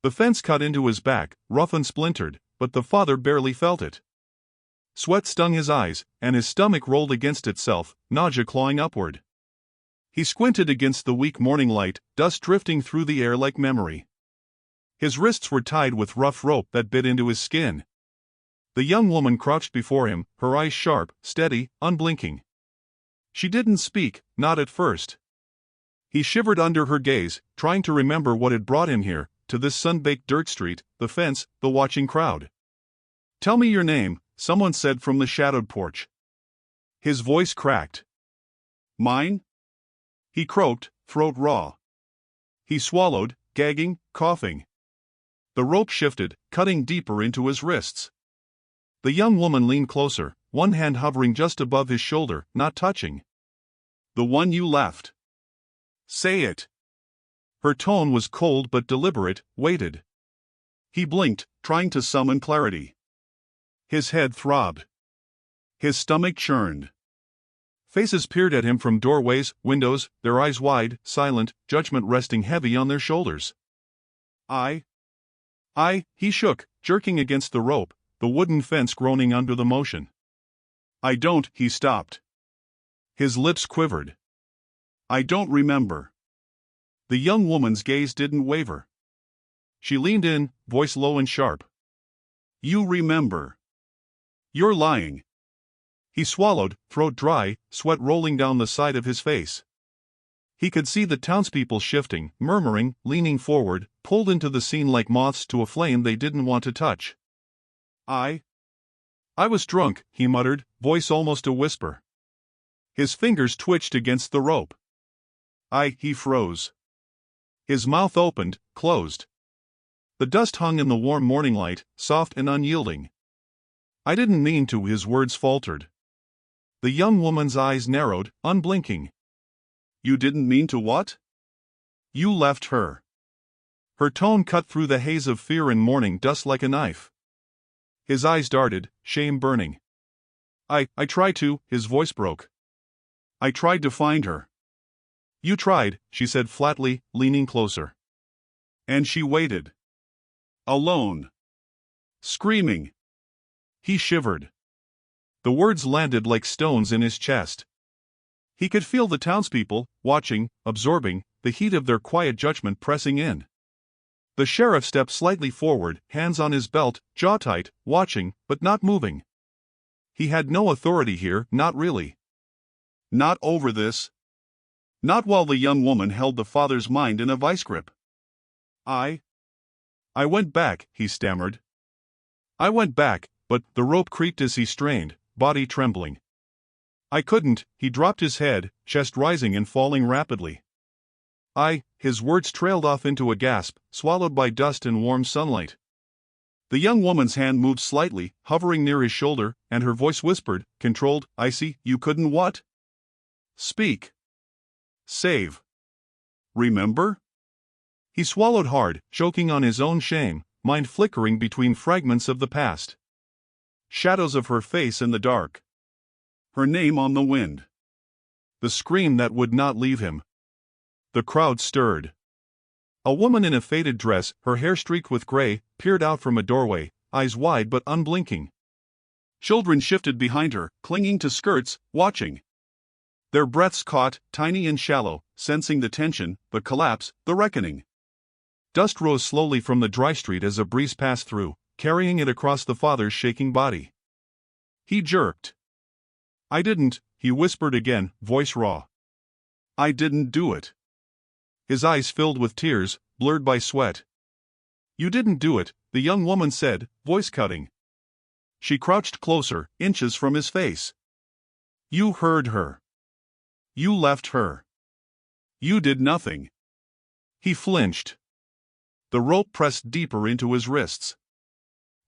The fence cut into his back, rough and splintered, but the father barely felt it. Sweat stung his eyes, and his stomach rolled against itself, nausea clawing upward. He squinted against the weak morning light, dust drifting through the air like memory. His wrists were tied with rough rope that bit into his skin. The young woman crouched before him, her eyes sharp, steady, unblinking. She didn't speak, not at first. He shivered under her gaze, trying to remember what had brought him here, to this sun-baked dirt street, the fence, the watching crowd. "Tell me your name," someone said from the shadowed porch. His voice cracked. "Mine?" He croaked, throat raw. He swallowed, gagging, coughing. The rope shifted, cutting deeper into his wrists. The young woman leaned closer, one hand hovering just above his shoulder, not touching. "The one you left. Say it." Her tone was cold but deliberate, weighted. He blinked, trying to summon clarity. His head throbbed. His stomach churned. Faces peered at him from doorways, windows, their eyes wide, silent, judgment resting heavy on their shoulders. He shook, jerking against the rope, the wooden fence groaning under the motion. "I don't," he stopped. His lips quivered. "I don't remember." The young woman's gaze didn't waver. She leaned in, voice low and sharp. "You remember. You're lying." He swallowed, throat dry, sweat rolling down the side of his face. He could see the townspeople shifting, murmuring, leaning forward, pulled into the scene like moths to a flame they didn't want to touch. I was drunk," he muttered, voice almost a whisper. His fingers twitched against the rope. He froze. His mouth opened, closed. The dust hung in the warm morning light, soft and unyielding. "I didn't mean to," his words faltered. The young woman's eyes narrowed, unblinking. "You didn't mean to what?" "You left her." Her tone cut through the haze of fear and morning dust like a knife. His eyes darted, shame burning. I tried to," his voice broke. "I tried to find her." "You tried," she said flatly, leaning closer. "And she waited. Alone. Screaming." He shivered. The words landed like stones in his chest. He could feel the townspeople, watching, absorbing, the heat of their quiet judgment pressing in. The sheriff stepped slightly forward, hands on his belt, jaw tight, watching, but not moving. He had no authority here, not really. Not over this. Not while the young woman held the father's mind in a vice grip. I went back," he stammered. "I went back, but..." The rope creaked as he strained, body trembling. "I couldn't," he dropped his head, chest rising and falling rapidly. His words trailed off into a gasp, swallowed by dust and warm sunlight. The young woman's hand moved slightly, hovering near his shoulder, and her voice whispered, controlled, "I see, you couldn't what?" "Speak. Save. Remember?" He swallowed hard, choking on his own shame, mind flickering between fragments of the past. Shadows of her face in the dark. Her name on the wind. The scream that would not leave him. The crowd stirred. A woman in a faded dress, her hair streaked with gray, peered out from a doorway, eyes wide but unblinking. Children shifted behind her, clinging to skirts, watching. Their breaths caught, tiny and shallow, sensing the tension, the collapse, the reckoning. Dust rose slowly from the dry street as a breeze passed through, carrying it across the father's shaking body. He jerked. "I didn't," he whispered again, voice raw. "I didn't do it." His eyes filled with tears, blurred by sweat. "You didn't do it," the young woman said, voice cutting. She crouched closer, inches from his face. "You heard her. You left her. You did nothing." He flinched. The rope pressed deeper into his wrists.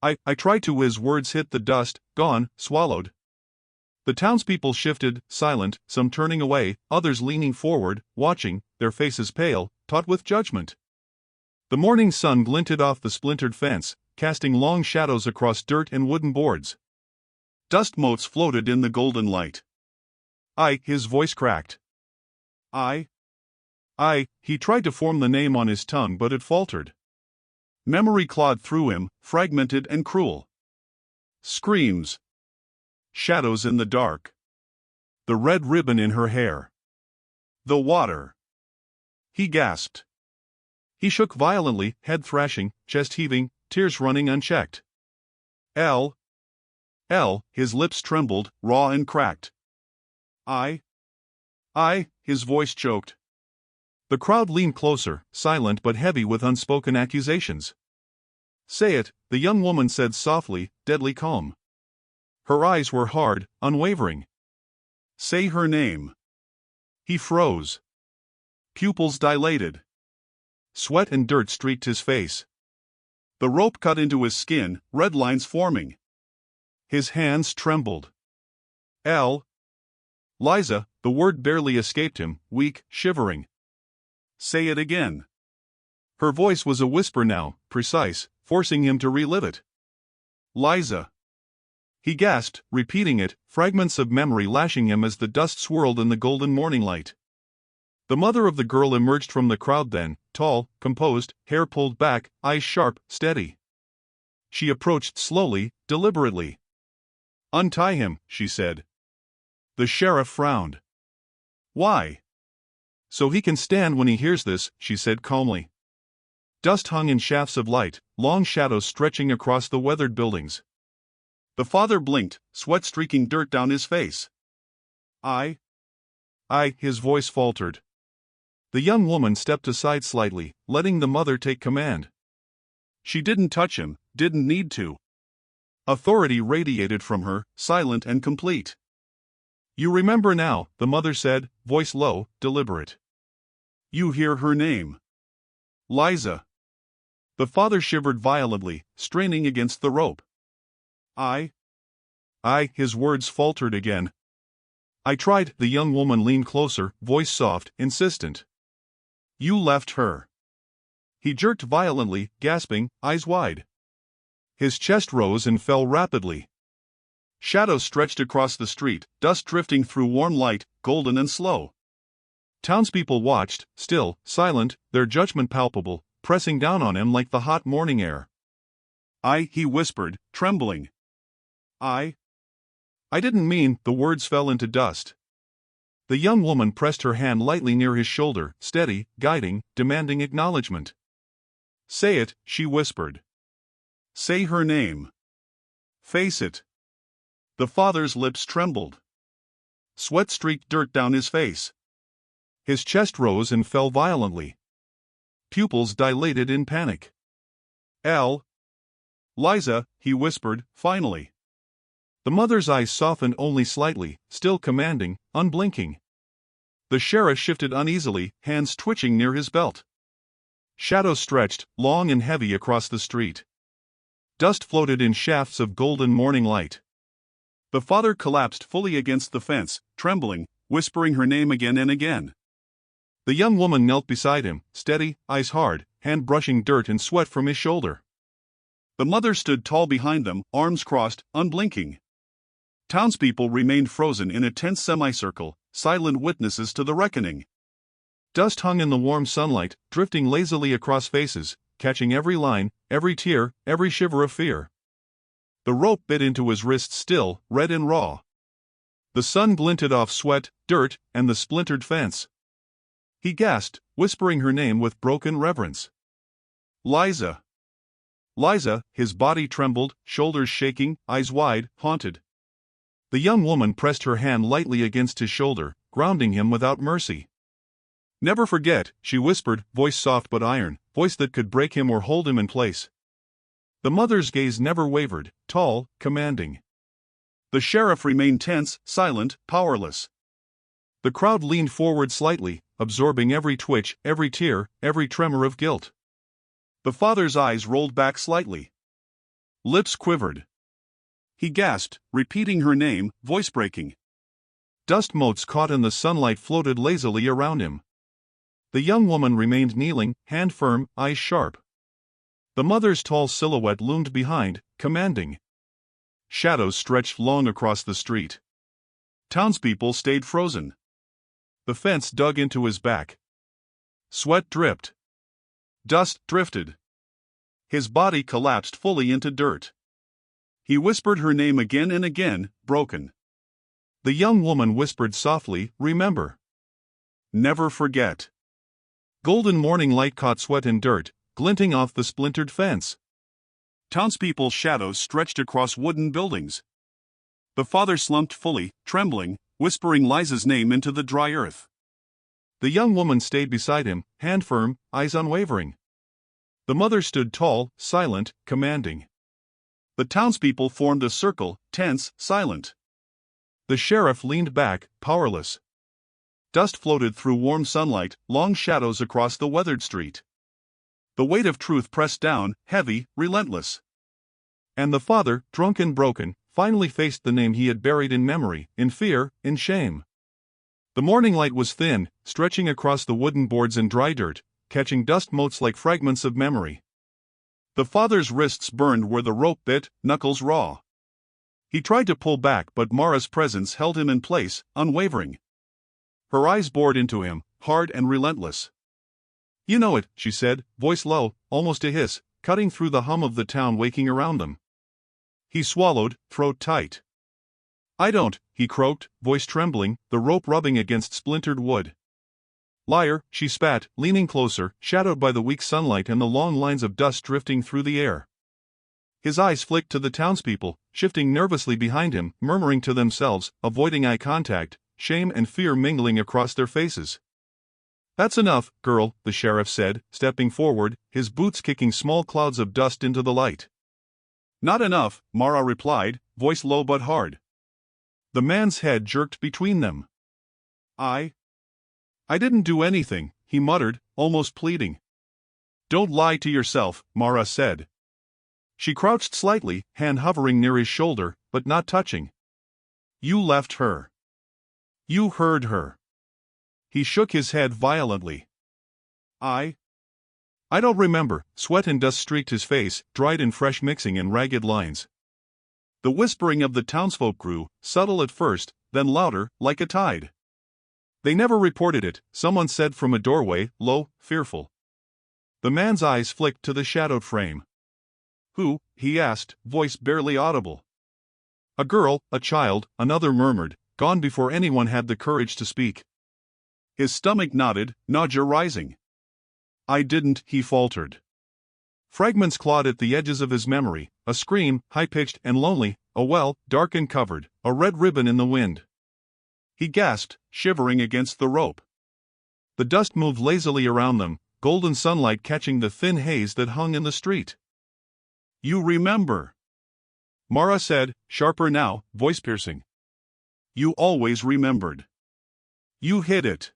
I tried to," his words hit the dust, gone, swallowed. The townspeople shifted, silent, some turning away, others leaning forward, watching, their faces pale, taut with judgment. The morning sun glinted off the splintered fence, casting long shadows across dirt and wooden boards. Dust motes floated in the golden light. His voice cracked. He tried to form the name on his tongue but it faltered. Memory clawed through him, fragmented and cruel. Screams. Shadows in the dark. The red ribbon in her hair. The water. He gasped. He shook violently, head thrashing, chest heaving, tears running unchecked. L. His lips trembled, raw and cracked. I, his voice choked. The crowd leaned closer, silent but heavy with unspoken accusations. Say it, the young woman said softly, deadly calm. Her eyes were hard, unwavering. Say her name. He froze. Pupils dilated. Sweat and dirt streaked his face. The rope cut into his skin, red lines forming. His hands trembled. Liza, the word barely escaped him, weak, shivering. Say it again. Her voice was a whisper now, precise, forcing him to relive it. Liza. He gasped, repeating it, fragments of memory lashing him as the dust swirled in the golden morning light. The mother of the girl emerged from the crowd then, tall, composed, hair pulled back, eyes sharp, steady. She approached slowly, deliberately. Untie him, she said. The sheriff frowned. Why? So he can stand when he hears this, she said calmly. Dust hung in shafts of light, long shadows stretching across the weathered buildings. The father blinked, sweat streaking dirt down his face. I, his voice faltered. The young woman stepped aside slightly, letting the mother take command. She didn't touch him, didn't need to. Authority radiated from her, silent and complete. You remember now, the mother said, voice low, deliberate. You hear her name. Liza. The father shivered violently, straining against the rope. His words faltered again. I tried, the young woman leaned closer, voice soft, insistent. You left her. He jerked violently, gasping, eyes wide. His chest rose and fell rapidly. Shadows stretched across the street, dust drifting through warm light, golden and slow. Townspeople watched, still, silent, their judgment palpable, pressing down on him like the hot morning air. He whispered, trembling. I didn't mean, the words fell into dust. The young woman pressed her hand lightly near his shoulder, steady, guiding, demanding acknowledgement. Say it, she whispered. Say her name. Face it. The father's lips trembled. Sweat streaked dirt down his face. His chest rose and fell violently. Pupils dilated in panic. Liza, he whispered, finally. The mother's eyes softened only slightly, still commanding, unblinking. The sheriff shifted uneasily, hands twitching near his belt. Shadows stretched, long and heavy across the street. Dust floated in shafts of golden morning light. The father collapsed fully against the fence, trembling, whispering her name again and again. The young woman knelt beside him, steady, eyes hard, hand brushing dirt and sweat from his shoulder. The mother stood tall behind them, arms crossed, unblinking. Townspeople remained frozen in a tense semicircle, silent witnesses to the reckoning. Dust hung in the warm sunlight, drifting lazily across faces, catching every line, every tear, every shiver of fear. The rope bit into his wrist still, red and raw. The sun glinted off sweat, dirt, and the splintered fence. He gasped, whispering her name with broken reverence. Liza. Liza, his body trembled, shoulders shaking, eyes wide, haunted. The young woman pressed her hand lightly against his shoulder, grounding him without mercy. Never forget, she whispered, voice soft but iron, voice that could break him or hold him in place. The mother's gaze never wavered, tall, commanding. The sheriff remained tense, silent, powerless. The crowd leaned forward slightly, absorbing every twitch, every tear, every tremor of guilt. The father's eyes rolled back slightly. Lips quivered. He gasped, repeating her name, voice breaking. Dust motes caught in the sunlight floated lazily around him. The young woman remained kneeling, hand firm, eyes sharp. The mother's tall silhouette loomed behind, commanding. Shadows stretched long across the street. Townspeople stayed frozen. The fence dug into his back. Sweat dripped. Dust drifted. His body collapsed fully into dirt. He whispered her name again and again, broken. The young woman whispered softly, "Remember. Never forget." Golden morning light caught sweat and dirt, glinting off the splintered fence. Townspeople's shadows stretched across wooden buildings. The father slumped fully, trembling, whispering Liza's name into the dry earth. The young woman stayed beside him, hand firm, eyes unwavering. The mother stood tall, silent, commanding. The townspeople formed a circle, tense, silent. The sheriff leaned back, powerless. Dust floated through warm sunlight, long shadows across the weathered street. The weight of truth pressed down, heavy, relentless. And the father, drunk and broken, finally faced the name he had buried in memory, in fear, in shame. The morning light was thin, stretching across the wooden boards and dry dirt, catching dust motes like fragments of memory. The father's wrists burned where the rope bit, knuckles raw. He tried to pull back, but Mara's presence held him in place, unwavering. Her eyes bored into him, hard and relentless. "You know it," she said, voice low, almost a hiss, cutting through the hum of the town waking around them. He swallowed, throat tight. "I don't," he croaked, voice trembling, the rope rubbing against splintered wood. "Liar," she spat, leaning closer, shadowed by the weak sunlight and the long lines of dust drifting through the air. His eyes flicked to the townspeople, shifting nervously behind him, murmuring to themselves, avoiding eye contact, shame and fear mingling across their faces. "That's enough, girl," the sheriff said, stepping forward, his boots kicking small clouds of dust into the light. "Not enough," Mara replied, voice low but hard. The man's head jerked between them. I didn't do anything," he muttered, almost pleading. "Don't lie to yourself," Mara said. She crouched slightly, hand hovering near his shoulder, but not touching. "You left her. You heard her." He shook his head violently. I don't remember." Sweat and dust streaked his face, dried and fresh mixing in ragged lines. The whispering of the townsfolk grew, subtle at first, then louder, like a tide. "They never reported it," someone said from a doorway, low, fearful. The man's eyes flicked to the shadowed frame. "Who?" he asked, voice barely audible. "A girl, a child," another murmured, gone before anyone had the courage to speak. His stomach knotted, nausea rising. "I didn't," he faltered. Fragments clawed at the edges of his memory, a scream, high-pitched and lonely, a well, dark and covered, a red ribbon in the wind. He gasped, shivering against the rope. The dust moved lazily around them, golden sunlight catching the thin haze that hung in the street. "You remember," Mara said, sharper now, voice piercing. "You always remembered. You hid it."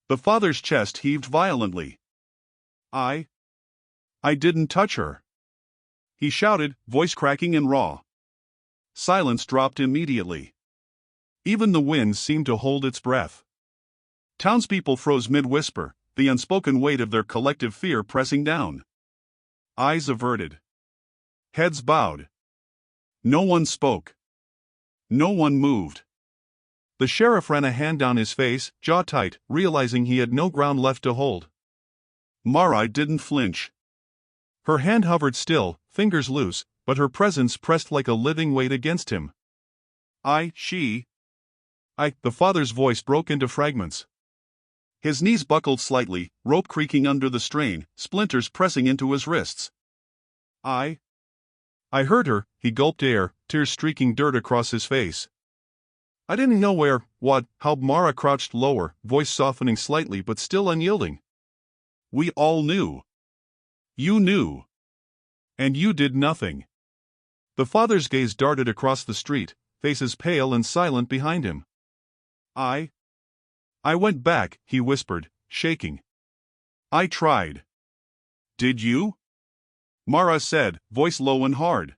The father's chest heaved violently. I didn't touch her," he shouted, voice cracking and raw. Silence dropped immediately. Even the wind seemed to hold its breath. Townspeople froze mid-whisper, the unspoken weight of their collective fear pressing down. Eyes averted. Heads bowed. No one spoke. No one moved. The sheriff ran a hand down his face, jaw tight, realizing he had no ground left to hold. Mara didn't flinch. Her hand hovered still, fingers loose, but her presence pressed like a living weight against him. The father's voice broke into fragments. His knees buckled slightly, rope creaking under the strain, splinters pressing into his wrists. I heard her," he gulped air, tears streaking dirt across his face. "I didn't know how." Mara crouched lower, voice softening slightly but still unyielding. "We all knew. You knew. And you did nothing." The father's gaze darted across the street, faces pale and silent behind him. I went back," he whispered, shaking. "I tried." "Did you?" Mara said, voice low and hard.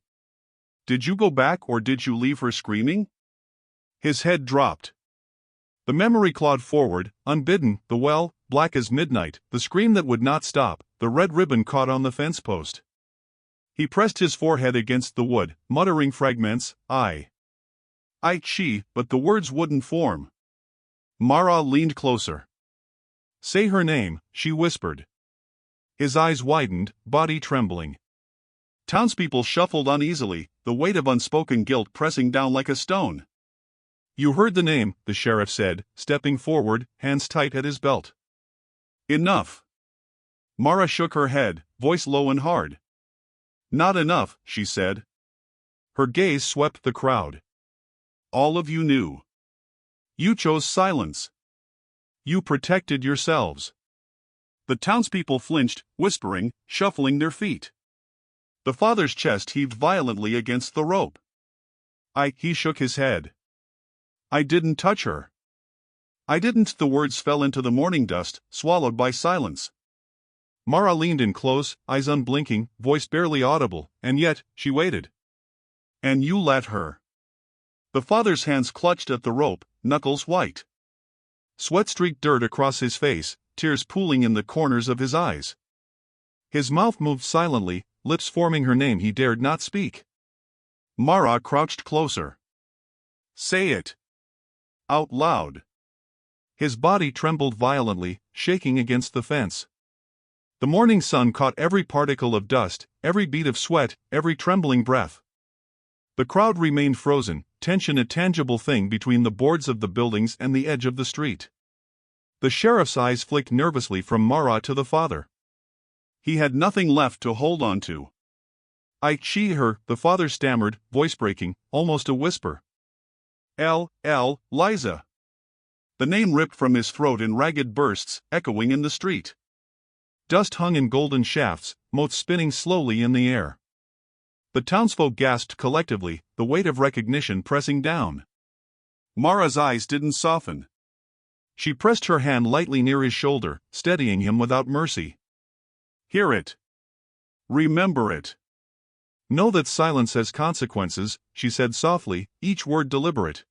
"Did you go back or did you leave her screaming?" His head dropped. The memory clawed forward, unbidden, the well, black as midnight, the scream that would not stop, the red ribbon caught on the fence post. He pressed his forehead against the wood, muttering fragments, but the words wouldn't form. Mara leaned closer. "Say her name," she whispered. His eyes widened, body trembling. Townspeople shuffled uneasily, the weight of unspoken guilt pressing down like a stone. "You heard the name," the sheriff said, stepping forward, hands tight at his belt. "Enough." Mara shook her head, voice low and hard. "Not enough," she said. Her gaze swept the crowd. "All of you knew. You chose silence. You protected yourselves." The townspeople flinched, whispering, shuffling their feet. The father's chest heaved violently against the rope. He shook his head. "I didn't touch her. I didn't." The words fell into the morning dust, swallowed by silence. Mara leaned in close, eyes unblinking, voice barely audible, and yet, she waited. "And you let her." The father's hands clutched at the rope, knuckles white. Sweat streaked dirt across his face, tears pooling in the corners of his eyes. His mouth moved silently, lips forming her name he dared not speak. Mara crouched closer. "Say it. Out loud." His body trembled violently, shaking against the fence. The morning sun caught every particle of dust, every bead of sweat, every trembling breath. The crowd remained frozen, tension a tangible thing between the boards of the buildings and the edge of the street. The sheriff's eyes flicked nervously from Mara to the father. He had nothing left to hold on to. Her," the father stammered, voice breaking, almost a whisper. Liza." The name ripped from his throat in ragged bursts, echoing in the street. Dust hung in golden shafts, motes spinning slowly in the air. The townsfolk gasped collectively, the weight of recognition pressing down. Mara's eyes didn't soften. She pressed her hand lightly near his shoulder, steadying him without mercy. "Hear it. Remember it. Know that silence has consequences," she said softly, each word deliberate.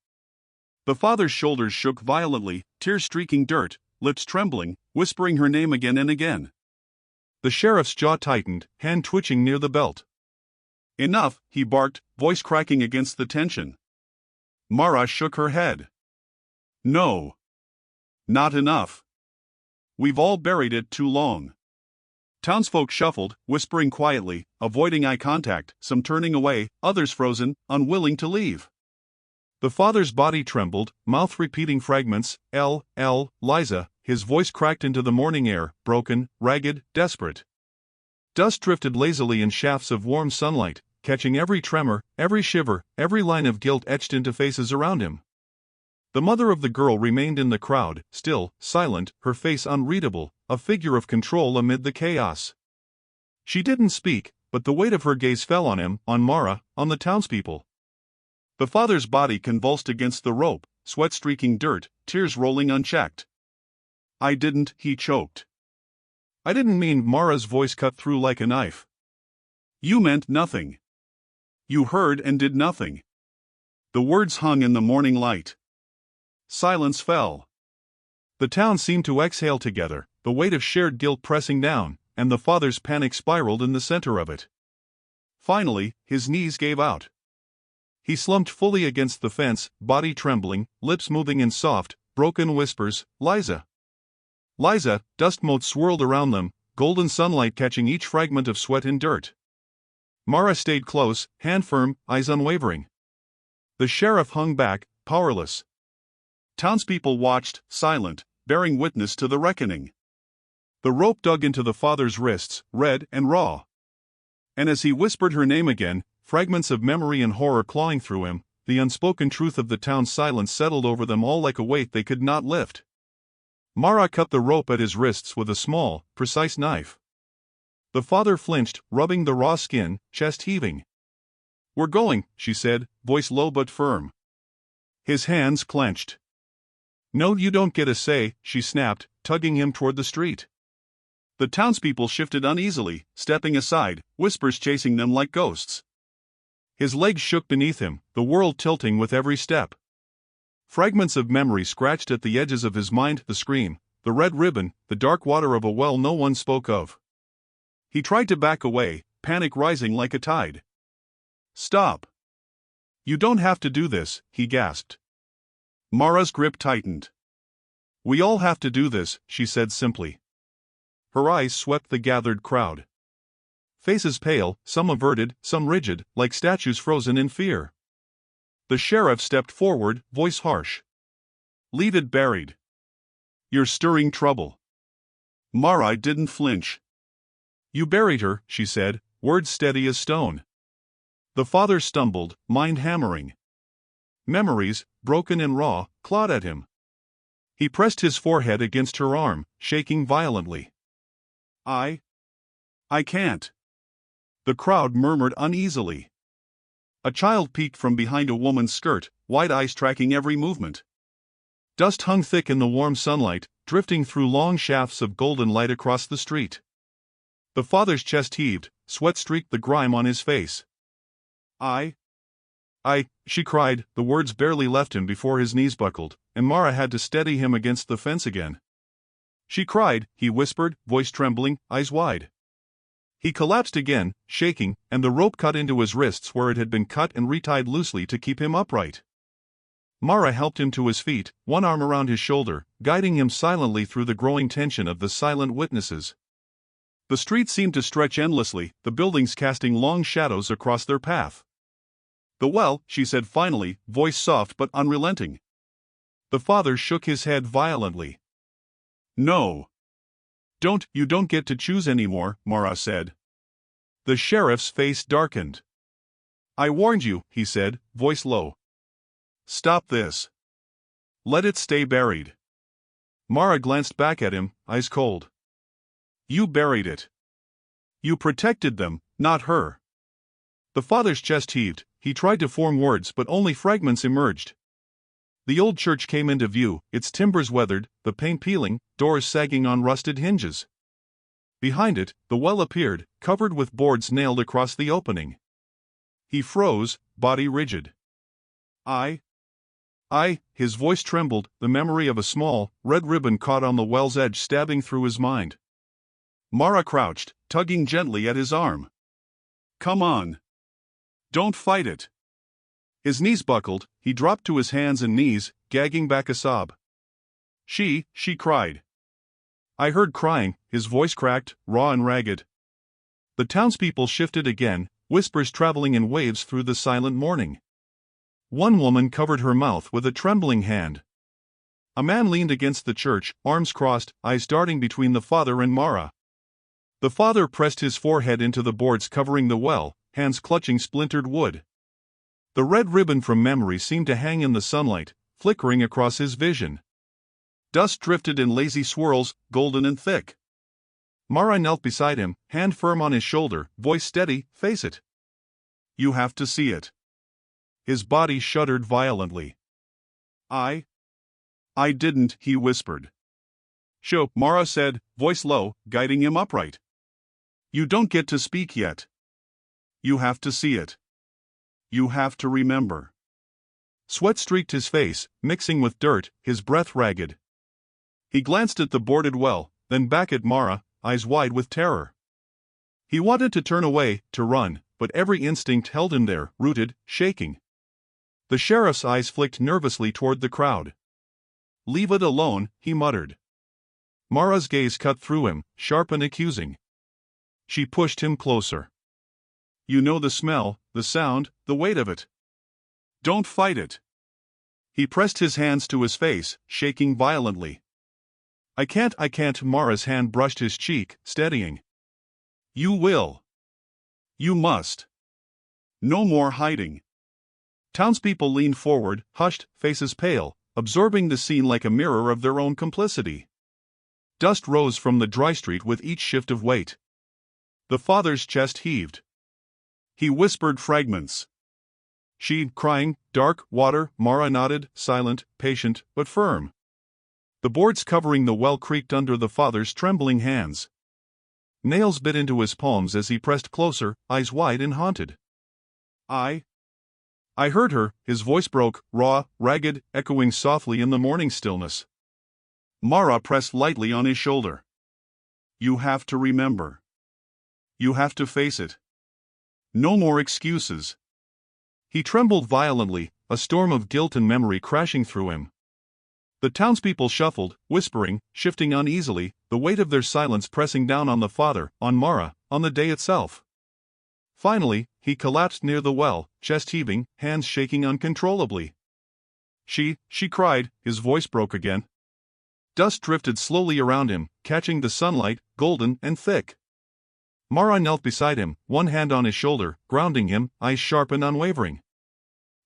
The father's shoulders shook violently, tears streaking dirt, lips trembling, whispering her name again and again. The sheriff's jaw tightened, hand twitching near the belt. "Enough," he barked, voice cracking against the tension. Mara shook her head. "No. Not enough. We've all buried it too long." Townsfolk shuffled, whispering quietly, avoiding eye contact, some turning away, others frozen, unwilling to leave. The father's body trembled, mouth repeating fragments, Liza, his voice cracked into the morning air, broken, ragged, desperate. Dust drifted lazily in shafts of warm sunlight, catching every tremor, every shiver, every line of guilt etched into faces around him. The mother of the girl remained in the crowd, still, silent, her face unreadable, a figure of control amid the chaos. She didn't speak, but the weight of her gaze fell on him, on Mara, on the townspeople. The father's body convulsed against the rope, sweat streaking dirt, tears rolling unchecked. "I didn't," he choked. "I didn't mean." Mara's voice cut through like a knife. "You meant nothing. You heard and did nothing." The words hung in the morning light. Silence fell. The town seemed to exhale together, the weight of shared guilt pressing down, and the father's panic spiraled in the center of it. Finally, his knees gave out. He slumped fully against the fence, body trembling, lips moving in soft, broken whispers, "Liza." "Liza." Dust motes swirled around them, golden sunlight catching each fragment of sweat and dirt. Mara stayed close, hand firm, eyes unwavering. The sheriff hung back, powerless. Townspeople watched, silent, bearing witness to the reckoning. The rope dug into the father's wrists, red and raw. And as he whispered her name again, fragments of memory and horror clawing through him, the unspoken truth of the town's silence settled over them all like a weight they could not lift. Mara cut the rope at his wrists with a small, precise knife. The father flinched, rubbing the raw skin, chest heaving. "We're going," she said, voice low but firm. His hands clenched. "No, you don't get a say," she snapped, tugging him toward the street. The townspeople shifted uneasily, stepping aside, whispers chasing them like ghosts. His legs shook beneath him, the world tilting with every step. Fragments of memory scratched at the edges of his mind, the scream, the red ribbon, the dark water of a well no one spoke of. He tried to back away, panic rising like a tide. "Stop. You don't have to do this," he gasped. Mara's grip tightened. "We all have to do this," she said simply. Her eyes swept the gathered crowd. faces pale, some averted, some rigid, like statues frozen in fear. The sheriff stepped forward, voice harsh. "Leave it buried. You're stirring trouble." Mara didn't flinch. "You buried her," she said, words steady as stone. The father stumbled, mind hammering. Memories, broken and raw, clawed at him. He pressed his forehead against her arm, shaking violently. I can't." The crowd murmured uneasily. A child peeked from behind a woman's skirt, wide eyes tracking every movement. Dust hung thick in the warm sunlight, drifting through long shafts of golden light across the street. The father's chest heaved, sweat streaked the grime on his face. I, she cried, the words barely left him before his knees buckled, and Mara had to steady him against the fence again. "She cried," he whispered, voice trembling, eyes wide. He collapsed again, shaking, and the rope cut into his wrists where it had been cut and retied loosely to keep him upright. Mara helped him to his feet, one arm around his shoulder, guiding him silently through the growing tension of the silent witnesses. The street seemed to stretch endlessly, the buildings casting long shadows across their path. "The well," she said finally, voice soft but unrelenting. The father shook his head violently. "No. You don't get to choose anymore," Mara said. The sheriff's face darkened. "I warned you," he said, voice low. "Stop this. Let it stay buried." Mara glanced back at him, eyes cold. "You buried it. You protected them, not her." The father's chest heaved. He tried to form words but only fragments emerged. The old church came into view, its timbers weathered, the paint peeling, doors sagging on rusted hinges. Behind it, the well appeared, covered with boards nailed across the opening. He froze, body rigid. His voice trembled, the memory of a small, red ribbon caught on the well's edge stabbing through his mind. Mara crouched, tugging gently at his arm. "Come on. Don't fight it." His knees buckled, he dropped to his hands and knees, gagging back a sob. She cried. I heard crying, his voice cracked, raw and ragged. The townspeople shifted again, whispers traveling in waves through the silent morning. One woman covered her mouth with a trembling hand. A man leaned against the church, arms crossed, eyes darting between the father and Mara. The father pressed his forehead into the boards covering the well, hands clutching splintered wood. The red ribbon from memory seemed to hang in the sunlight, flickering across his vision. Dust drifted in lazy swirls, golden and thick. Mara knelt beside him, hand firm on his shoulder, voice steady, face it. You have to see it. His body shuddered violently. I didn't, he whispered. Sho, Mara said, voice low, guiding him upright. You don't get to speak yet. You have to see it. You have to remember. Sweat streaked his face, mixing with dirt, his breath ragged. He glanced at the boarded well, then back at Mara, eyes wide with terror. He wanted to turn away, to run, but every instinct held him there, rooted, shaking. The sheriff's eyes flicked nervously toward the crowd. Leave it alone, he muttered. Mara's gaze cut through him, sharp and accusing. She pushed him closer. You know the smell, the sound, the weight of it. Don't fight it. He pressed his hands to his face, shaking violently. I can't. Mara's hand brushed his cheek, steadying. You will. You must. No more hiding. Townspeople leaned forward, hushed, faces pale, absorbing the scene like a mirror of their own complicity. Dust rose from the dry street with each shift of weight. The father's chest heaved. He whispered fragments. She, crying, dark, water, Mara nodded, silent, patient, but firm. The boards covering the well creaked under the father's trembling hands. Nails bit into his palms as he pressed closer, eyes wide and haunted. I heard her, his voice broke, raw, ragged, echoing softly in the morning stillness. Mara pressed lightly on his shoulder. You have to remember. You have to face it. No more excuses. He trembled violently, a storm of guilt and memory crashing through him. The townspeople shuffled, whispering, shifting uneasily, the weight of their silence pressing down on the father, on Mara, on the day itself. Finally, he collapsed near the well, chest heaving, hands shaking uncontrollably. She cried, his voice broke again. Dust drifted slowly around him, catching the sunlight, golden and thick. Mara knelt beside him, one hand on his shoulder, grounding him, eyes sharp and unwavering.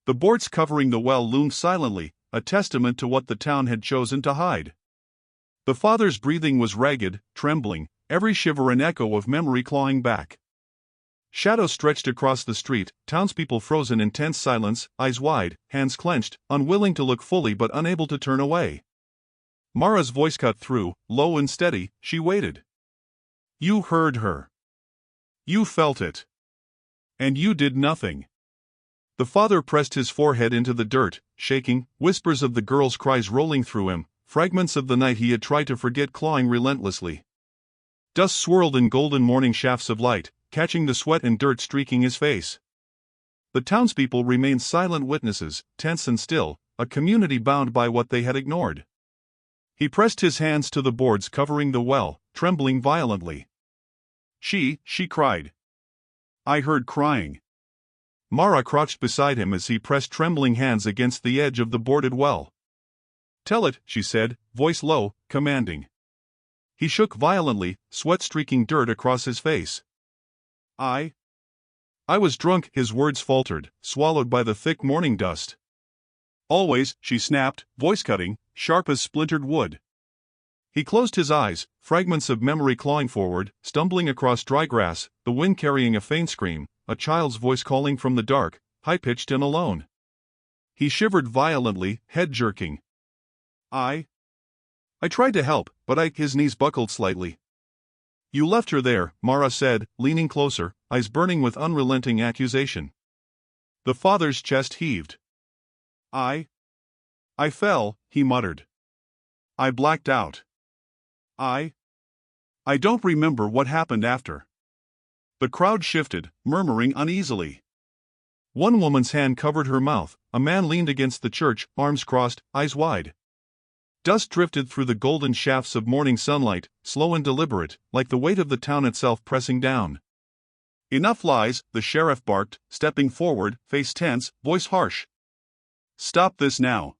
The boards covering the well loomed silently, a testament to what the town had chosen to hide. The father's breathing was ragged, trembling, every shiver an echo of memory clawing back. Shadows stretched across the street, townspeople frozen in tense silence, eyes wide, hands clenched, unwilling to look fully but unable to turn away. Mara's voice cut through, low and steady. She waited. You heard her. You felt it. And you did nothing. The father pressed his forehead into the dirt, shaking, whispers of the girl's cries rolling through him, fragments of the night he had tried to forget clawing relentlessly. Dust swirled in golden morning shafts of light, catching the sweat and dirt streaking his face. The townspeople remained silent witnesses, tense and still, a community bound by what they had ignored. He pressed his hands to the boards covering the well, trembling violently. She cried. I heard crying. Mara crouched beside him as he pressed trembling hands against the edge of the boarded well. Tell it, she said, voice low, commanding. He shook violently, sweat streaking dirt across his face. I was drunk, his words faltered, swallowed by the thick morning dust. Always, she snapped, voice cutting, sharp as splintered wood. He closed his eyes, fragments of memory clawing forward, stumbling across dry grass, the wind carrying a faint scream, a child's voice calling from the dark, high-pitched and alone. He shivered violently, head jerking. I tried to help, but his knees buckled slightly. You left her there, Mara said, leaning closer, eyes burning with unrelenting accusation. The father's chest heaved. I fell, he muttered. I blacked out. I don't remember what happened after. The crowd shifted, murmuring uneasily. One woman's hand covered her mouth, a man leaned against the church, arms crossed, eyes wide. Dust drifted through the golden shafts of morning sunlight, slow and deliberate, like the weight of the town itself pressing down. Enough lies, the sheriff barked, stepping forward, face tense, voice harsh. Stop this now.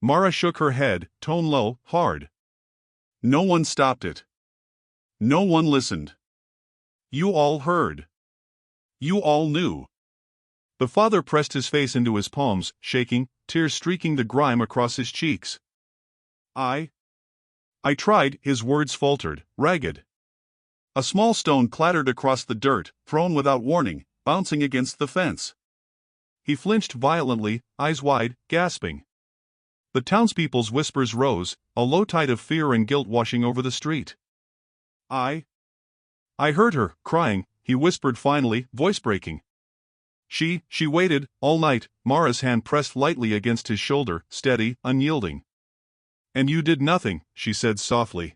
Mara shook her head, tone low, hard. No one stopped it. No one listened. You all heard. You all knew. The father pressed his face into his palms, shaking, tears streaking the grime across his cheeks. I tried, his words faltered, ragged. A small stone clattered across the dirt, thrown without warning, bouncing against the fence. He flinched violently, eyes wide, gasping. The townspeople's whispers rose, a low tide of fear and guilt washing over the street. I heard her, crying, he whispered finally, voice breaking. She waited, all night, Mara's hand pressed lightly against his shoulder, steady, unyielding. And you did nothing, she said softly.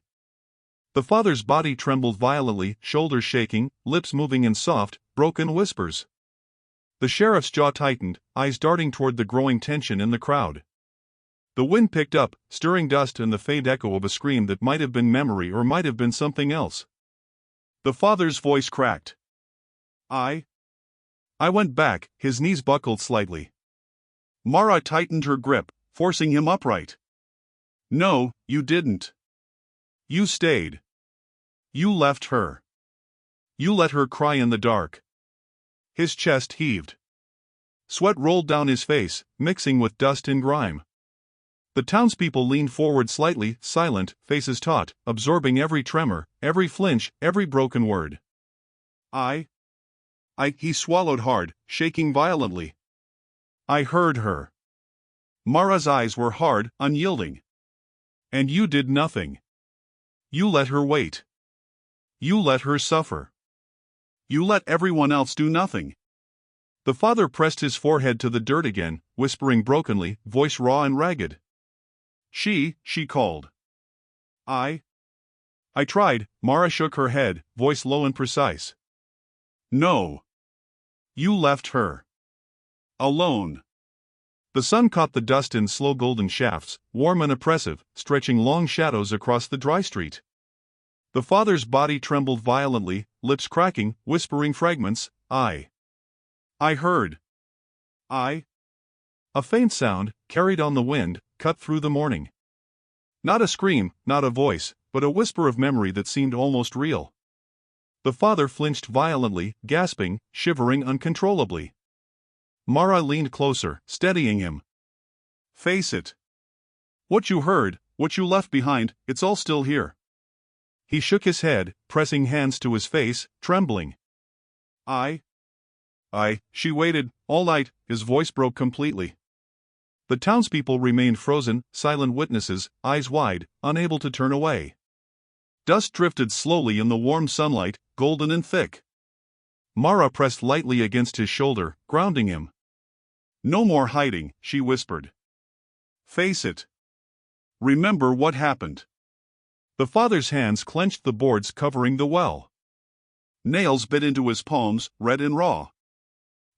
The father's body trembled violently, shoulders shaking, lips moving in soft, broken whispers. The sheriff's jaw tightened, eyes darting toward the growing tension in the crowd. The wind picked up, stirring dust and the faint echo of a scream that might have been memory or might have been something else. The father's voice cracked. I went back, his knees buckled slightly. Mara tightened her grip, forcing him upright. No, you didn't. You stayed. You left her. You let her cry in the dark. His chest heaved. Sweat rolled down his face, mixing with dust and grime. The townspeople leaned forward slightly, silent, faces taut, absorbing every tremor, every flinch, every broken word. He swallowed hard, shaking violently. I heard her. Mara's eyes were hard, unyielding. And you did nothing. You let her wait. You let her suffer. You let everyone else do nothing. The father pressed his forehead to the dirt again, whispering brokenly, voice raw and ragged. She called. I tried, Mara shook her head, voice low and precise. No. You left her. Alone. The sun caught the dust in slow golden shafts, warm and oppressive, stretching long shadows across the dry street. The father's body trembled violently, lips cracking, whispering fragments. I heard. I. A faint sound, carried on the wind, cut through the morning. Not a scream, not a voice, but a whisper of memory that seemed almost real. The father flinched violently, gasping, shivering uncontrollably. Mara leaned closer, steadying him. Face it. What you heard, what you left behind, it's all still here. He shook his head, pressing hands to his face, trembling. She waited, all night. His voice broke completely. The townspeople remained frozen, silent witnesses, eyes wide, unable to turn away. Dust drifted slowly in the warm sunlight, golden and thick. Mara pressed lightly against his shoulder, grounding him. No more hiding, she whispered. Face it. Remember what happened. The father's hands clenched the boards covering the well. Nails bit into his palms, red and raw.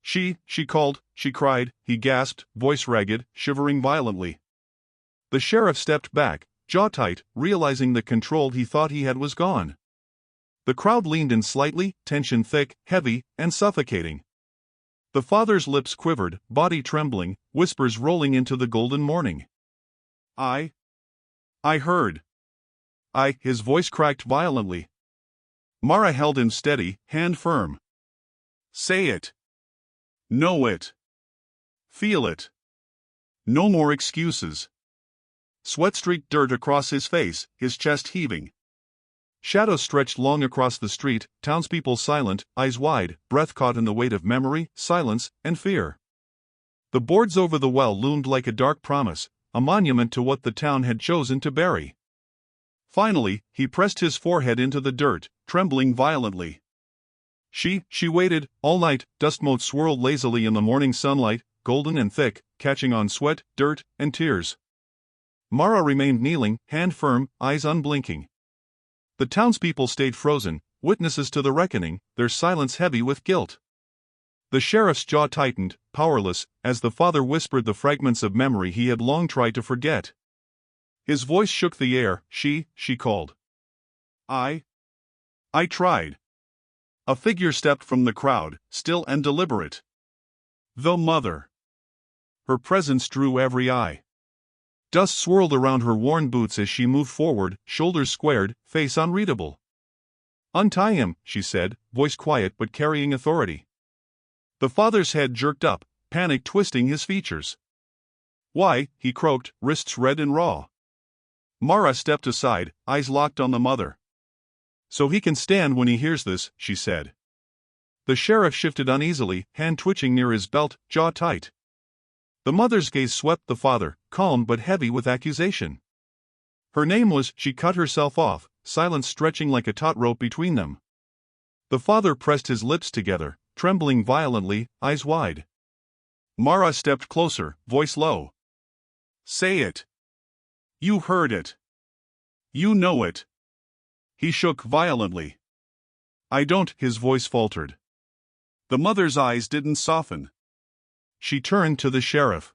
She called, she cried, he gasped, voice ragged, shivering violently. The sheriff stepped back, jaw tight, realizing the control he thought he had was gone. The crowd leaned in slightly, tension thick, heavy, and suffocating. The father's lips quivered, body trembling, whispers rolling into the golden morning. I heard. His voice cracked violently. Mara held him steady, hand firm. Say it. Know it. Feel it. No more excuses. Sweat streaked dirt across his face, his chest heaving. Shadows stretched long across the street, townspeople silent, eyes wide, breath caught in the weight of memory, silence, and fear. The boards over the well loomed like a dark promise, a monument to what the town had chosen to bury. Finally, he pressed his forehead into the dirt, trembling violently. She waited, all night. Dust motes swirled lazily in the morning sunlight, golden and thick, catching on sweat, dirt, and tears. Mara remained kneeling, hand firm, eyes unblinking. The townspeople stayed frozen, witnesses to the reckoning, their silence heavy with guilt. The sheriff's jaw tightened, powerless, as the father whispered the fragments of memory he had long tried to forget. His voice shook the air. She called. I tried. A figure stepped from the crowd, still and deliberate. The mother. Her presence drew every eye. Dust swirled around her worn boots as she moved forward, shoulders squared, face unreadable. Untie him, she said, voice quiet but carrying authority. The father's head jerked up, panic twisting his features. Why, he croaked, wrists red and raw. Mara stepped aside, eyes locked on the mother. So he can stand when he hears this, she said. The sheriff shifted uneasily, hand twitching near his belt, jaw tight. The mother's gaze swept the father, calm but heavy with accusation. Her name was. She cut herself off, silence stretching like a taut rope between them. The father pressed his lips together, trembling violently, eyes wide. Mara stepped closer, voice low. Say it. You heard it. You know it. He shook violently. I don't, his voice faltered. The mother's eyes didn't soften. She turned to the sheriff.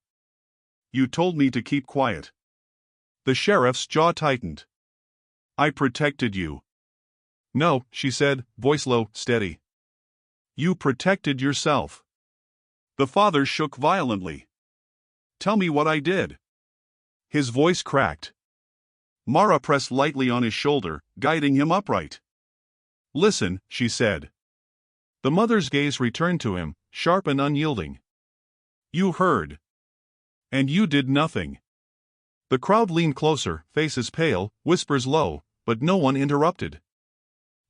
You told me to keep quiet. The sheriff's jaw tightened. I protected you. No, she said, voice low, steady. You protected yourself. The father shook violently. Tell me what I did. His voice cracked. Mara pressed lightly on his shoulder, guiding him upright. Listen, she said. The mother's gaze returned to him, sharp and unyielding. You heard. And you did nothing. The crowd leaned closer, faces pale, whispers low, but no one interrupted.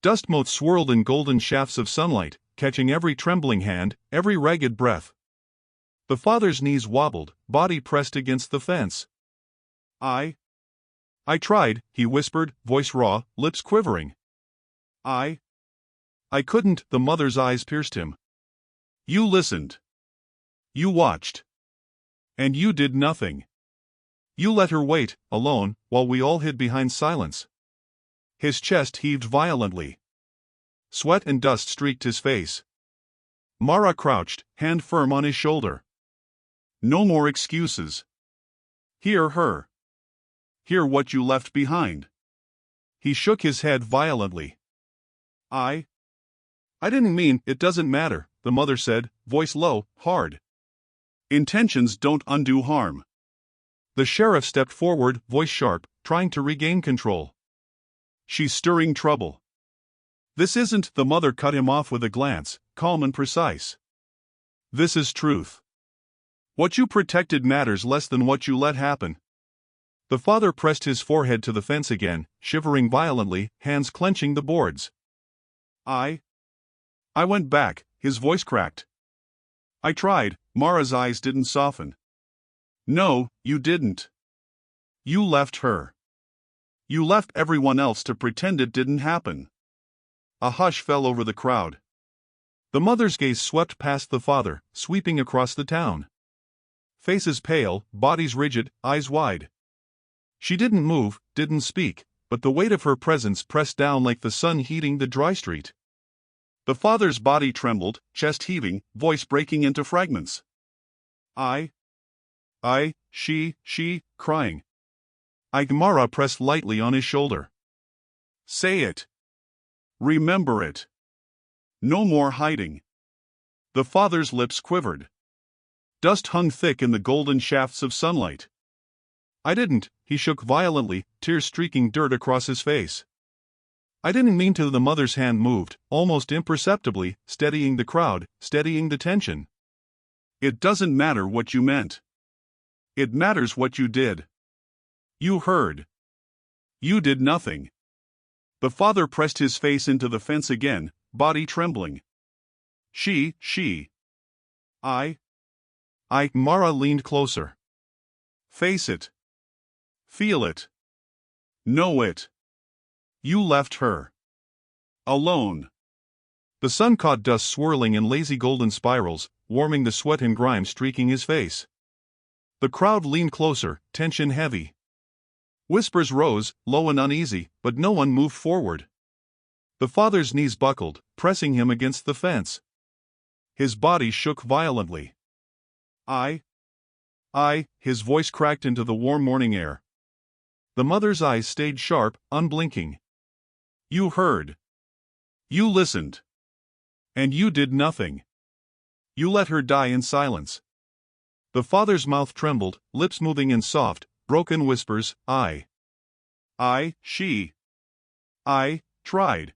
Dust motes swirled in golden shafts of sunlight, catching every trembling hand, every ragged breath. The father's knees wobbled, body pressed against the fence. I tried, he whispered, voice raw, lips quivering. I couldn't, the mother's eyes pierced him. You listened. You watched. And you did nothing. You let her wait, alone, while we all hid behind silence. His chest heaved violently. Sweat and dust streaked his face. Mara crouched, hand firm on his shoulder. No more excuses. Hear her. Hear what you left behind. He shook his head violently. I didn't mean. It doesn't matter, the mother said, voice low, hard. Intentions don't undo harm. The sheriff stepped forward, voice sharp, trying to regain control. She's stirring trouble. This isn't, the mother cut him off with a glance, calm and precise. This is truth. What you protected matters less than what you let happen. The father pressed his forehead to the fence again, shivering violently, hands clenching the boards. I went back, his voice cracked. I tried. Mara's eyes didn't soften. No, you didn't. You left her. You left everyone else to pretend it didn't happen. A hush fell over the crowd. The mother's gaze swept past the father, sweeping across the town. Faces pale, bodies rigid, eyes wide. She didn't move, didn't speak, but the weight of her presence pressed down like the sun heating the dry street. The father's body trembled, chest heaving, voice breaking into fragments. She, crying. Mara pressed lightly on his shoulder. Say it. Remember it. No more hiding. The father's lips quivered. Dust hung thick in the golden shafts of sunlight. I didn't, he shook violently, tears streaking dirt across his face. I didn't mean to. The mother's hand moved, almost imperceptibly, steadying the crowd, steadying the tension. It doesn't matter what you meant. It matters what you did. You heard. You did nothing. The father pressed his face into the fence again, body trembling. Mara leaned closer. Face it. Feel it. Know it. You left her. Alone. The sun caught dust swirling in lazy golden spirals, warming the sweat and grime streaking his face. The crowd leaned closer, tension heavy. Whispers rose, low and uneasy, but no one moved forward. The father's knees buckled, pressing him against the fence. His body shook violently. His voice cracked into the warm morning air. The mother's eyes stayed sharp, unblinking. You heard. You listened. And you did nothing. You let her die in silence. The father's mouth trembled, lips moving in soft, broken whispers. I tried.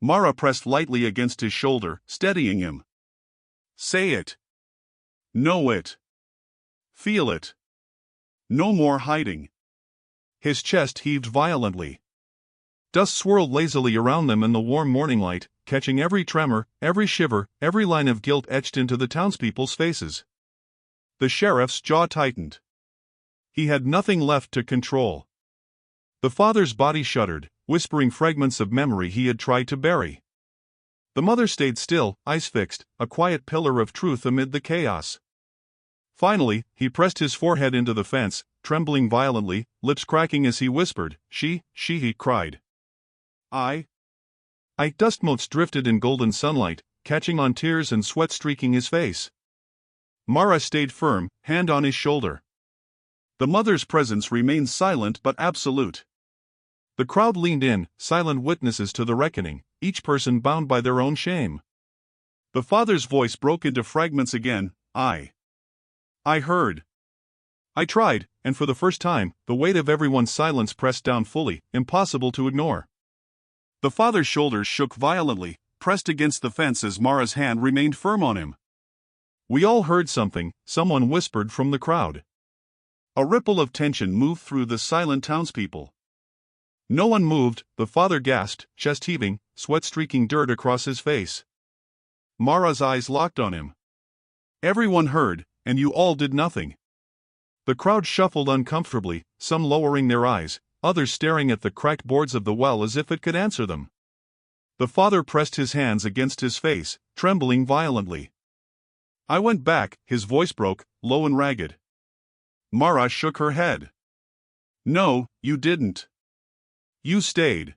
Mara pressed lightly against his shoulder, steadying him. Say it. Know it. Feel it. No more hiding. His chest heaved violently. Dust swirled lazily around them in the warm morning light, catching every tremor, every shiver, every line of guilt etched into the townspeople's faces. The sheriff's jaw tightened. He had nothing left to control. The father's body shuddered, whispering fragments of memory he had tried to bury. The mother stayed still, eyes fixed, a quiet pillar of truth amid the chaos. Finally, he pressed his forehead into the fence, trembling violently, lips cracking as he whispered, he cried. Dust motes drifted in golden sunlight, catching on tears and sweat streaking his face. Mara stayed firm, hand on his shoulder. The mother's presence remained silent but absolute. The crowd leaned in, silent witnesses to the reckoning, each person bound by their own shame. The father's voice broke into fragments again. I heard. I tried, and for the first time, the weight of everyone's silence pressed down fully, impossible to ignore. The father's shoulders shook violently, pressed against the fence as Mara's hand remained firm on him. We all heard something, someone whispered from the crowd. A ripple of tension moved through the silent townspeople. No one moved, the father gasped, chest heaving, sweat streaking dirt across his face. Mara's eyes locked on him. Everyone heard, and you all did nothing. The crowd shuffled uncomfortably, some lowering their eyes, others staring at the cracked boards of the well as if it could answer them. The father pressed his hands against his face, trembling violently. I went back, his voice broke, low and ragged. Mara shook her head. No, you didn't. You stayed.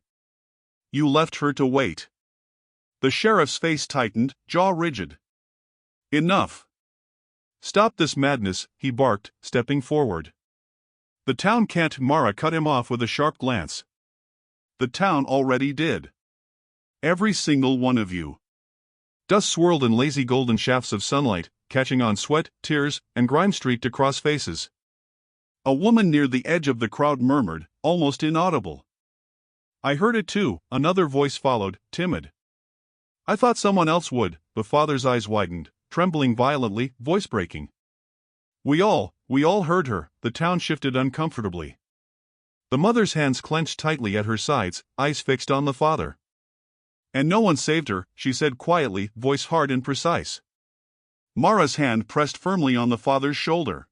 You left her to wait. The sheriff's face tightened, jaw rigid. Enough. Stop this madness, he barked, stepping forward. The town can't. Mara cut him off with a sharp glance. The town already did. Every single one of you. Dust swirled in lazy golden shafts of sunlight, catching on sweat, tears, and grime streaked across faces. A woman near the edge of the crowd murmured, almost inaudible. "I heard it too," another voice followed, timid. "I thought someone else would." The father's eyes widened, trembling violently, voice breaking. We all heard her." The town shifted uncomfortably. The mother's hands clenched tightly at her sides, eyes fixed on the father. "And no one saved her," she said quietly, voice hard and precise. Mara's hand pressed firmly on the father's shoulder.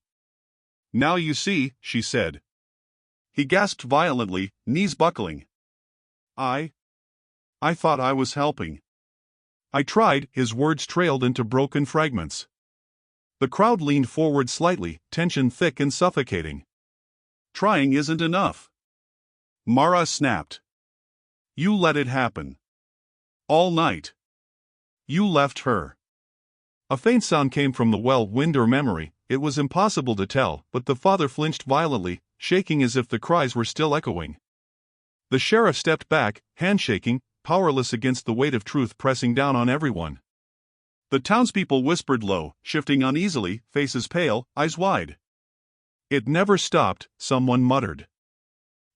"Now you see," she said. He gasped violently, knees buckling. I thought I was helping. I tried." His words trailed into broken fragments. The crowd leaned forward slightly, tension thick and suffocating. "Trying isn't enough," Mara snapped. "You let it happen. All night. You left her." A faint sound came from the well, wind or memory, it was impossible to tell, but the father flinched violently, shaking as if the cries were still echoing. The sheriff stepped back, handshaking, powerless against the weight of truth pressing down on everyone. The townspeople whispered low, shifting uneasily, faces pale, eyes wide. "It never stopped," someone muttered.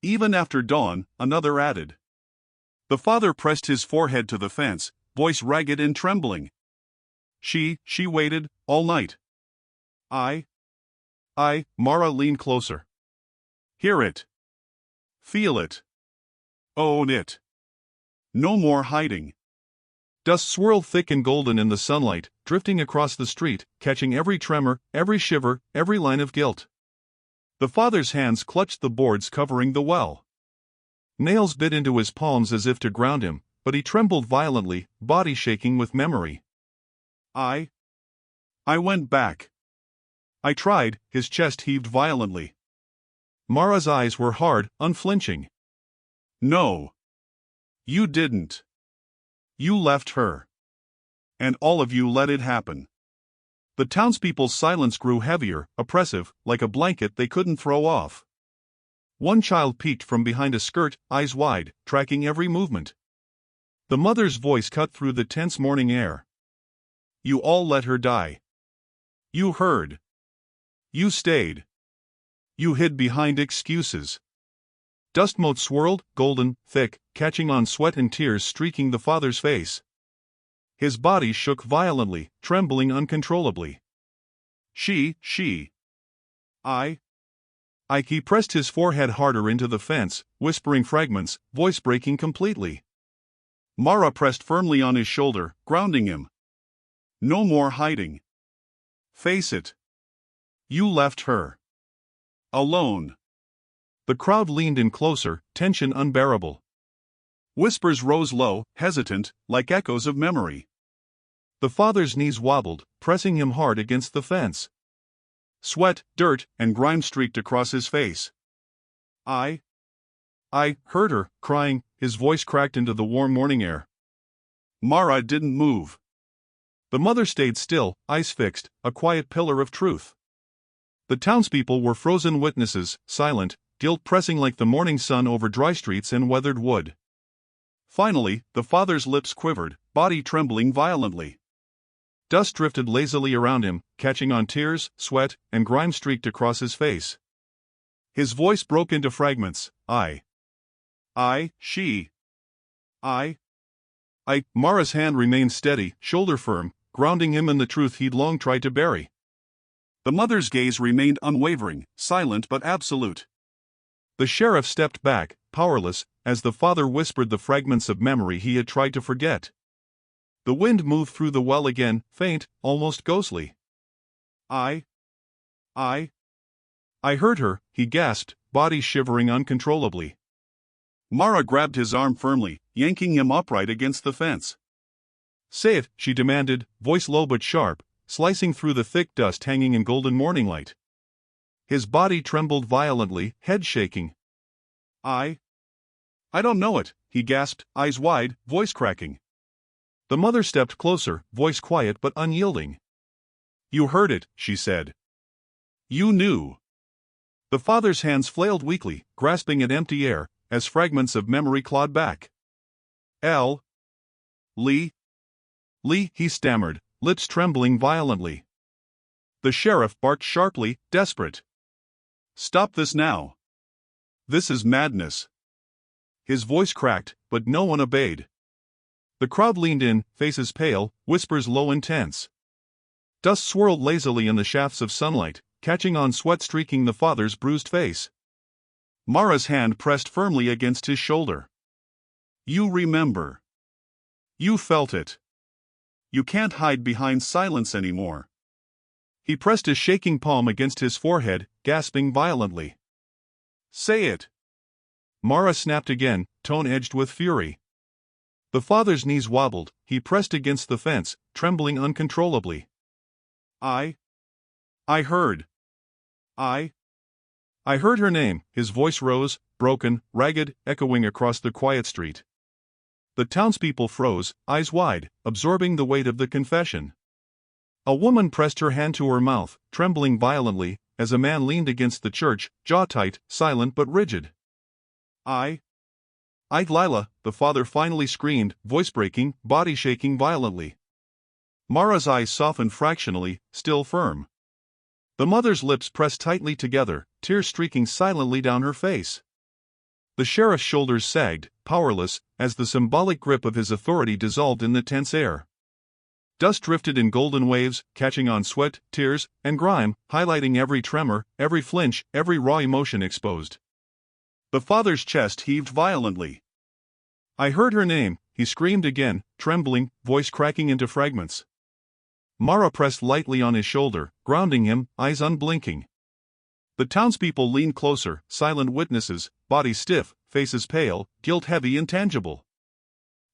"Even after dawn," another added. The father pressed his forehead to the fence, voice ragged and trembling. She waited, all night. Mara leaned closer. "Hear it. Feel it. Own it. No more hiding." Dust swirled thick and golden in the sunlight, drifting across the street, catching every tremor, every shiver, every line of guilt. The father's hands clutched the boards covering the well. Nails bit into his palms as if to ground him, but he trembled violently, body shaking with memory. I went back. I tried." His chest heaved violently. Mara's eyes were hard, unflinching. "No. You didn't. You left her. And all of you let it happen." The townspeople's silence grew heavier, oppressive, like a blanket they couldn't throw off. One child peeked from behind a skirt, eyes wide, tracking every movement. The mother's voice cut through the tense morning air. "You all let her die. You heard. You stayed. You hid behind excuses." Dust motes swirled, golden, thick, catching on sweat and tears streaking the father's face. His body shook violently, trembling uncontrollably. She. He pressed his forehead harder into the fence, whispering fragments, voice breaking completely. Mara pressed firmly on his shoulder, grounding him. "No more hiding. Face it. You left her. Alone." The crowd leaned in closer, tension unbearable. Whispers rose low, hesitant, like echoes of memory. The father's knees wobbled, pressing him hard against the fence. Sweat, dirt, and grime streaked across his face. I heard her, crying, his voice cracked into the warm morning air. Mara didn't move. The mother stayed still, eyes fixed, a quiet pillar of truth. The townspeople were frozen witnesses, silent, guilt pressing like the morning sun over dry streets and weathered wood. Finally, the father's lips quivered, body trembling violently. Dust drifted lazily around him, catching on tears, sweat, and grime streaked across his face. His voice broke into fragments. Mara's hand remained steady, shoulder firm, grounding him in the truth he'd long tried to bury. The mother's gaze remained unwavering, silent but absolute. The sheriff stepped back, powerless, as the father whispered the fragments of memory he had tried to forget. The wind moved through the well again, faint, almost ghostly. I heard her, he gasped, body shivering uncontrollably. Mara grabbed his arm firmly, yanking him upright against the fence. "Say it," she demanded, voice low but sharp, slicing through the thick dust hanging in golden morning light. His body trembled violently, head shaking. I don't know it," he gasped, eyes wide, voice cracking. The mother stepped closer, voice quiet but unyielding. "You heard it," she said. "You knew." The father's hands flailed weakly, grasping at empty air, as fragments of memory clawed back. Lee. Lee, he stammered, lips trembling violently. The sheriff barked sharply, desperate. Stop this now. This is madness. His voice cracked, but no one obeyed. The crowd leaned in, faces pale, whispers low and tense. Dust swirled lazily in the shafts of sunlight, catching on sweat streaking the father's bruised face. Mara's hand pressed firmly against his shoulder. You remember. You felt it. You can't hide behind silence anymore. He pressed his shaking palm against his forehead, gasping violently. Say it. Mara snapped again, tone edged with fury. The father's knees wobbled, he pressed against the fence, trembling uncontrollably. I heard. I heard her name. His voice rose, broken, ragged, echoing across the quiet street. The townspeople froze, eyes wide, absorbing the weight of the confession. A woman pressed her hand to her mouth, trembling violently, as a man leaned against the church, jaw tight, silent but rigid. Lila, the father finally screamed, voice breaking, body shaking violently. Mara's eyes softened fractionally, still firm. The mother's lips pressed tightly together, tears streaking silently down her face. The sheriff's shoulders sagged, powerless, as the symbolic grip of his authority dissolved in the tense air. Dust drifted in golden waves, catching on sweat, tears, and grime, highlighting every tremor, every flinch, every raw emotion exposed. The father's chest heaved violently. I heard her name, he screamed again, trembling, voice cracking into fragments. Mara pressed lightly on his shoulder, grounding him, eyes unblinking. The townspeople leaned closer, silent witnesses, bodies stiff, faces pale, guilt heavy and tangible.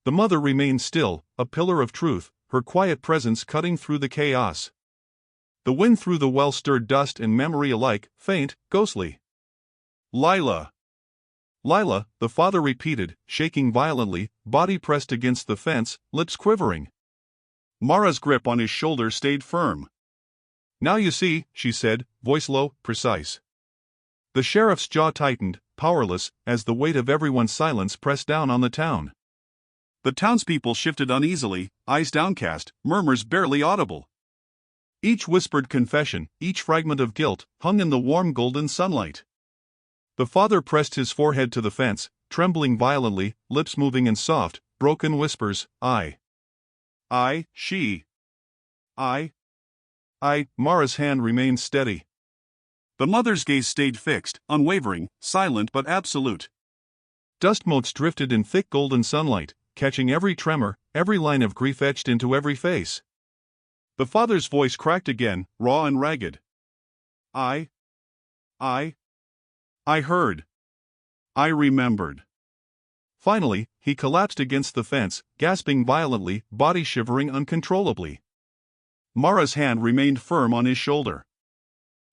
The mother remained still, a pillar of truth, her quiet presence cutting through the chaos. The wind through the well stirred dust and memory alike, faint, ghostly. Lila! Lila, the father repeated, shaking violently, body pressed against the fence, lips quivering. Mara's grip on his shoulder stayed firm. Now you see, she said, voice low, precise. The sheriff's jaw tightened, powerless, as the weight of everyone's silence pressed down on the town. The townspeople shifted uneasily, eyes downcast, murmurs barely audible. Each whispered confession, each fragment of guilt, hung in the warm golden sunlight. The father pressed his forehead to the fence, trembling violently, lips moving in soft, broken whispers, Mara's hand remained steady. The mother's gaze stayed fixed, unwavering, silent but absolute. Dust motes drifted in thick golden sunlight, catching every tremor, every line of grief etched into every face. The father's voice cracked again, raw and ragged. I heard. I remembered. Finally, he collapsed against the fence, gasping violently, body shivering uncontrollably. Mara's hand remained firm on his shoulder.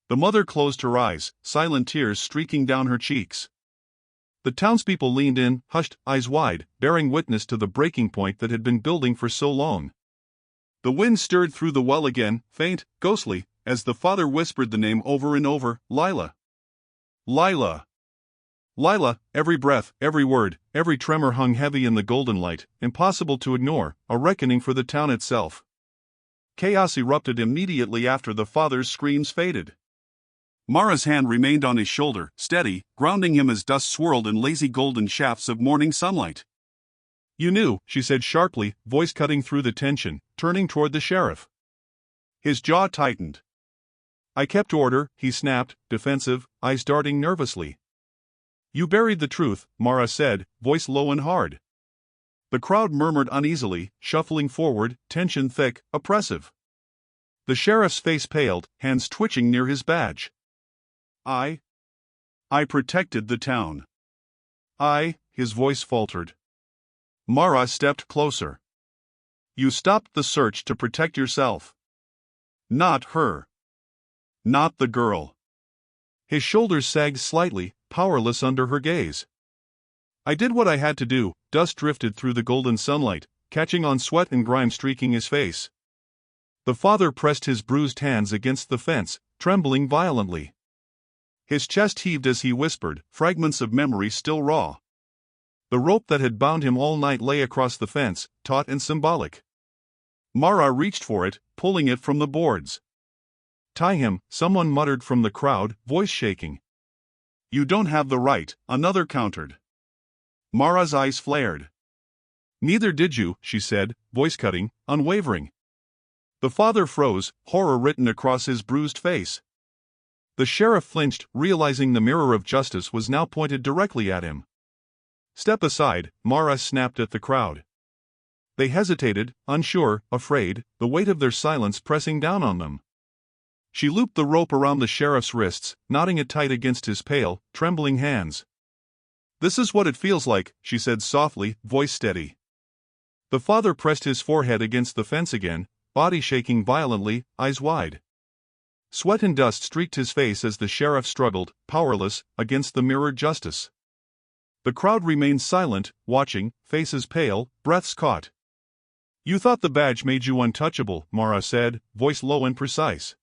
The mother closed her eyes, silent tears streaking down her cheeks. The townspeople leaned in, hushed, eyes wide, bearing witness to the breaking point that had been building for so long. The wind stirred through the well again, faint, ghostly, as the father whispered the name over and over, Lila. Lila. Lila, every breath, every word, every tremor hung heavy in the golden light, impossible to ignore, a reckoning for the town itself. Chaos erupted immediately after the father's screams faded. Mara's hand remained on his shoulder, steady, grounding him as dust swirled in lazy golden shafts of morning sunlight. You knew, she said sharply, voice cutting through the tension, turning toward the sheriff. His jaw tightened. I kept order, he snapped, defensive, eyes darting nervously. You buried the truth, Mara said, voice low and hard. The crowd murmured uneasily, shuffling forward, tension thick, oppressive. The sheriff's face paled, hands twitching near his badge. I protected the town. His voice faltered. Mara stepped closer. You stopped the search to protect yourself. Not her. Not the girl. His shoulders sagged slightly, powerless under her gaze. I did what I had to do. Dust drifted through the golden sunlight, catching on sweat and grime streaking his face. The father pressed his bruised hands against the fence, trembling violently. His chest heaved as he whispered, fragments of memory still raw. The rope that had bound him all night lay across the fence, taut and symbolic. Mara reached for it, pulling it from the boards. "Tie him," someone muttered from the crowd, voice shaking. "You don't have the right," another countered. Mara's eyes flared. "Neither did you," she said, voice cutting, unwavering. The father froze, horror written across his bruised face. The sheriff flinched, realizing the mirror of justice was now pointed directly at him. "Step aside," Mara snapped at the crowd. They hesitated, unsure, afraid, the weight of their silence pressing down on them. She looped the rope around the sheriff's wrists, knotting it tight against his pale, trembling hands. "This is what it feels like," she said softly, voice steady. The father pressed his forehead against the fence again, body shaking violently, eyes wide. Sweat and dust streaked his face as the sheriff struggled, powerless, against the mirrored justice. The crowd remained silent, watching, faces pale, breaths caught. "You thought the badge made you untouchable," Mara said, voice low and precise.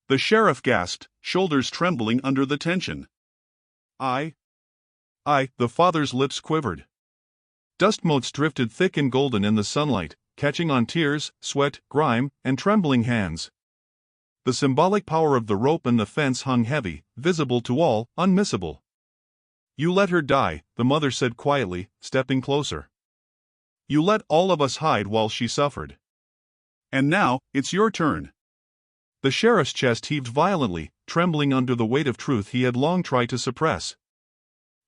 The sheriff gasped, shoulders trembling under the tension. I, the father's lips quivered. Dust motes drifted thick and golden in the sunlight, catching on tears, sweat, grime, and trembling hands. The symbolic power of the rope and the fence hung heavy, visible to all, unmissable. "You let her die," the mother said quietly, stepping closer. "You let all of us hide while she suffered. And now, it's your turn." The sheriff's chest heaved violently, trembling under the weight of truth he had long tried to suppress.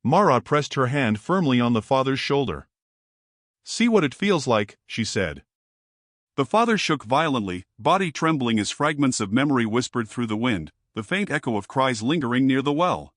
Mara pressed her hand firmly on the father's shoulder. "See what it feels like," she said. The father shook violently, body trembling as fragments of memory whispered through the wind, the faint echo of cries lingering near the well.